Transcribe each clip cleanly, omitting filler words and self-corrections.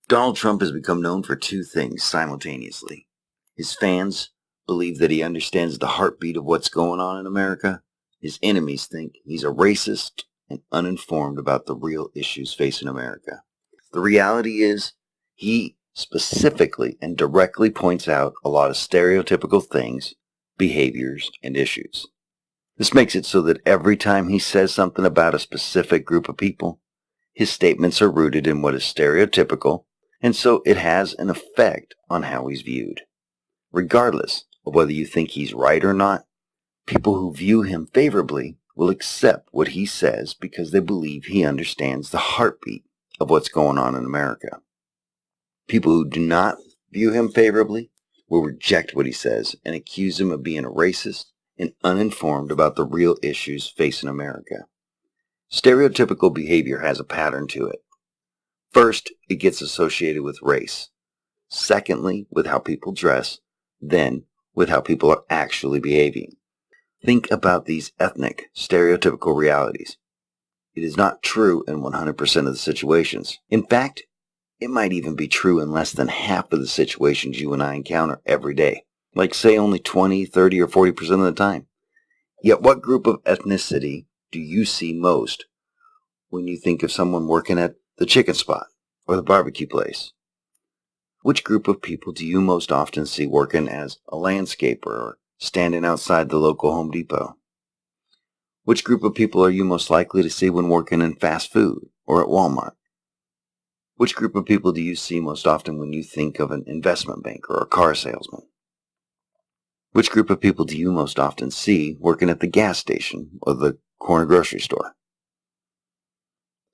Donald Trump has become known for two things simultaneously. His fans believe that he understands the heartbeat of what's going on in America. His enemies think he's a racist and uninformed about the real issues facing America. The reality is, he specifically and directly points out a lot of stereotypical things, behaviors, and issues. This makes it so that every time he says something about a specific group of people, his statements are rooted in what is stereotypical, and so it has an effect on how he's viewed. Regardless of whether you think he's right or not, people who view him favorably will accept what he says because they believe he understands the heartbeat of what's going on in America. People who do not view him favorably will reject what he says and accuse him of being a racist and uninformed about the real issues facing America. Stereotypical behavior has a pattern to it. First, it gets associated with race. Secondly, with how people dress. Then, with how people are actually behaving. Think about these ethnic, stereotypical realities. It is not true in 100% of the situations. In fact, it might even be true in less than half of the situations you and I encounter every day. Like say only 20, 30, or 40% of the time. Yet what group of ethnicity do you see most when you think of someone working at the chicken spot or the barbecue place? Which group of people do you most often see working as a landscaper or standing outside the local Home Depot? Which group of people are you most likely to see when working in fast food or at Walmart? Which group of people do you see most often when you think of an investment banker or a car salesman? Which group of people do you most often see working at the gas station or the corner grocery store?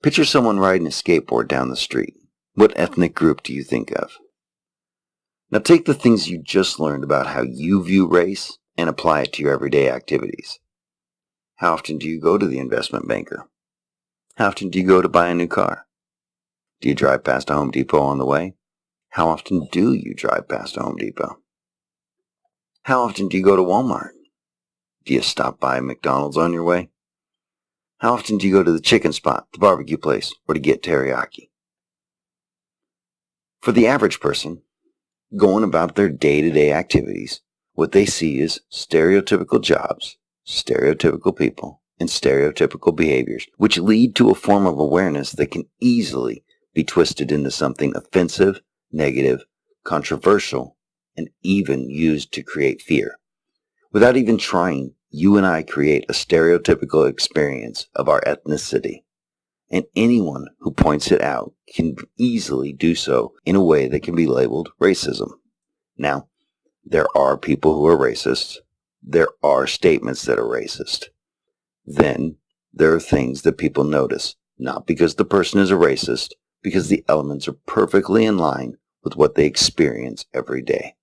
Picture someone riding a skateboard down the street. What ethnic group do you think of? Now take the things you just learned about how you view race and apply it to your everyday activities. How often do you go to the investment banker? How often do you go to buy a new car? Do you drive past a Home Depot on the way? How often do you drive past a Home Depot? How often do you go to Walmart? Do you stop by McDonald's on your way? How often do you go to the chicken spot, the barbecue place, or to get teriyaki? For the average person, going about their day-to-day activities, what they see is stereotypical jobs, stereotypical people, and stereotypical behaviors, which lead to a form of awareness that can easily be twisted into something offensive, negative, controversial, and even used to create fear. Without even trying, you and I create a stereotypical experience of our ethnicity, and anyone who points it out can easily do so in a way that can be labeled racism. Now, there are people who are racist. There are statements that are racist. Then, there are things that people notice, not because the person is a racist, because the elements are perfectly in line with what they experience every day.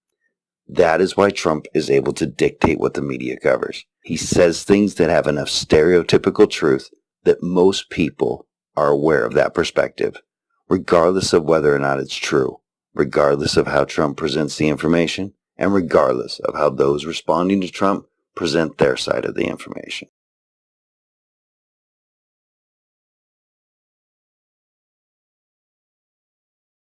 That is why Trump is able to dictate what the media covers. He says things that have enough stereotypical truth that most people are aware of that perspective, regardless of whether or not it's true, regardless of how Trump presents the information, and regardless of how those responding to Trump present their side of the information.